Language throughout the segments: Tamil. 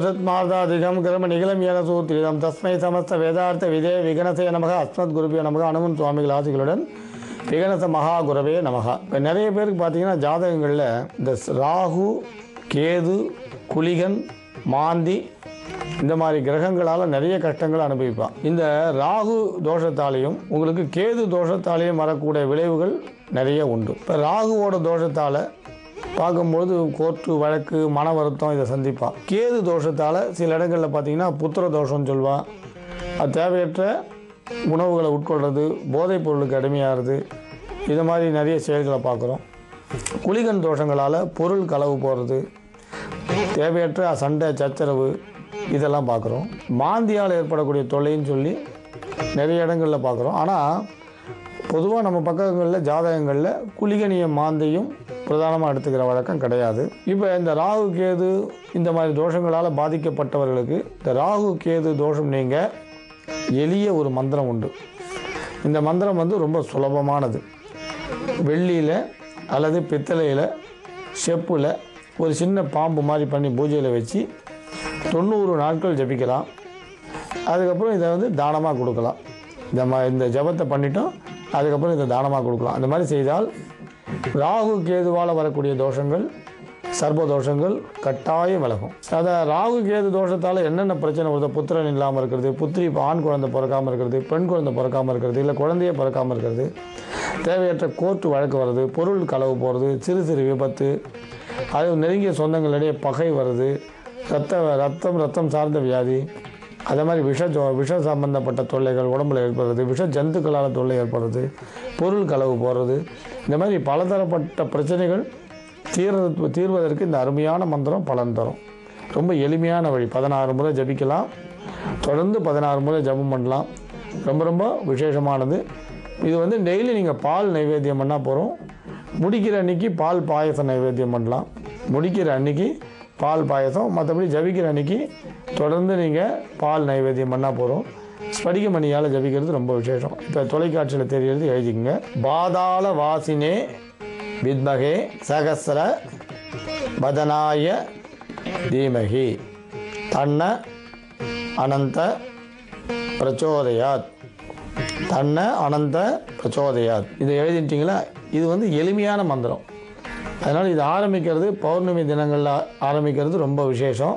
சத்மார்த்தாதிகம் கர்ம நிகழம் ஏன சூத்திரிதம் தஸ்மை சமஸ்த வேதார்த்த விதே விகனசே நமக அஸ்மத் குருபியோ நமக அனுமன் சுவாமிகள் ஆசிகளுடன் விகனச மகா குரவே நமக. இப்போ நிறைய பேருக்கு பார்த்தீங்கன்னா ஜாதகங்களில் இந்த ராகு, கேது, குளிகன், மாந்தி இந்த மாதிரி கிரகங்களால் நிறைய கஷ்டங்கள் அனுபவிப்பான். இந்த ராகு தோஷத்தாலேயும் உங்களுக்கு கேது தோஷத்தாலேயும் வரக்கூடிய விளைவுகள் நிறைய உண்டு. இப்போ ராகுவோட தோஷத்தால் பார்க்கும்பொழுது கோர்ட்டு வழக்கு மன வருத்தம் இதை சந்திப்பான். கேது தோஷத்தால் சில இடங்களில் பார்த்திங்கன்னா புத்திர தோஷம்னு சொல்லுவான். அது தேவையற்ற உணவுகளை உட்கொள்வது, போதைப் பொருளுக்கு அடிமையாகிறது, இது மாதிரி நிறைய செயல்களை பார்க்குறோம். குளிகன் தோஷங்களால் பொருள் களவு போகிறது, தேவையற்ற சண்டை சச்சரவு இதெல்லாம் பார்க்குறோம். மாந்தியால் ஏற்படக்கூடிய தொல்லைன்னு சொல்லி நிறைய இடங்களில் பார்க்குறோம். ஆனால் பொதுவாக நம்ம பக்கங்களில் ஜாதகங்களில் குளிகனியும் மாந்தையும் பிரதானமாக எடுத்துக்கிற வழக்கம் கிடையாது. இப்போ இந்த ராகு கேது இந்த மாதிரி தோஷங்களால் பாதிக்கப்பட்டவர்களுக்கு இந்த ராகு கேது தோஷம் நீங்க எளிய ஒரு மந்திரம் உண்டு. இந்த மந்திரம் ரொம்ப சுலபமானது. வெள்ளியில் அல்லது பித்தளையில் செப்பில் ஒரு சின்ன பாம்பு மாதிரி பண்ணி பூஜையில் வச்சு 90 நாட்கள் ஜபிக்கலாம். அதுக்கப்புறம் இதை தானமாக கொடுக்கலாம். இந்த ஜபத்தை பண்ணிட்டோம், அதுக்கப்புறம் இதை தானமாக கொடுக்கலாம். அந்த மாதிரி செய்தால் ராகு கேதுவால் வரக்கூடிய தோஷங்கள், சர்ப தோஷங்கள் கட்டாயம் விலகும். அதை ராகு கேது தோஷத்தால் என்னென்ன பிரச்சனை வருது? புத்திரன் இல்லாமல் இருக்கிறது, புத்திரி ஆண் குழந்தை பிறக்காமல் இருக்கிறது, பெண் குழந்தை பிறக்காமல் இருக்கிறது, இல்லை குழந்தையே பிறக்காமல் இருக்கிறது, தேவையற்ற கோர்ட்டு வழக்கு வருது, பொருள் களவு போகிறது, சிறு சிறு விபத்து, அது நெருங்கிய சொந்தங்களிடையே பகை வருது, ரத்தம் சார்ந்த வியாதி, அதே மாதிரி விஷ சம்பந்தப்பட்ட தொல்லைகள் உடம்பில் ஏற்படுறது, விஷ ஜந்துக்களால் தொல்லை ஏற்படுறது, பொருள் களவு போகிறது, இந்த மாதிரி பலதரப்பட்ட பிரச்சனைகள் தீர்வதற்கு இந்த அருமையான மந்திரம் பலன் தரும். ரொம்ப எளிமையான வழி. 16 முறை ஜபிக்கலாம். தொடர்ந்து 16 முறை ஜபம் பண்ணலாம். ரொம்ப ரொம்ப விசேஷமானது. இது டெய்லி நீங்கள் பால் நைவேத்தியம் பண்ணால் போகிறோம். முடிக்கிற அன்றைக்கி பால் பாயசம் நைவேத்தியம் பண்ணலாம். முடிக்கிற அன்றைக்கி பால் பாயசம், மற்றபடி ஜபிக்கிற அன்றைக்கி தொடர்ந்து நீங்கள் பால் நைவேத்தியம் பண்ணால் போகிறோம். ஸ்படிக மணியால் ஜபிக்கிறது ரொம்ப விசேஷம். இப்போ தொலைக்காட்சியில் தெரியறது எழுதிக்கங்க. பாதாள வாசினே வித்மகே சகஸ்ர பதனாய தீமகி தன்ன அனந்த பிரச்சோதயாத், தன்ன அனந்த பிரச்சோதயாத். இதை எழுதிட்டீங்களா? இது எளிமையான மந்திரம். அதனால் இது ஆரம்பிக்கிறது பௌர்ணமி தினங்களில் ஆரம்பிக்கிறது ரொம்ப விசேஷம்.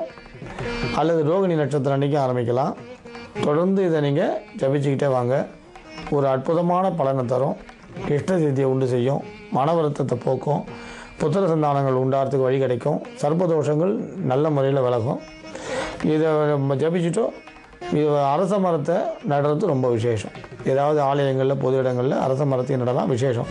அல்லது ரோகிணி நட்சத்திரம் அன்றைக்கி ஆரம்பிக்கலாம். தொடர்ந்து இதை நீங்கள் ஜபிச்சுக்கிட்டே வாங்க. ஒரு அற்புதமான பலனை தரும். இஷ்ட சித்தியை உண்டு செய்யும், மன வருத்தத்தை போக்கும், புத்திர சந்தானங்கள் உண்டாகிறதுக்கு வழி கிடைக்கும், சர்ப்பதோஷங்கள் நல்ல முறையில் விலகும். இதை ஜபிச்சுட்டோம். இது அரச மரத்தை நடுறது ரொம்ப விசேஷம். ஏதாவது ஆலயங்களில் பொது இடங்களில் அரச மரத்தையும் நடலாம், விசேஷம்.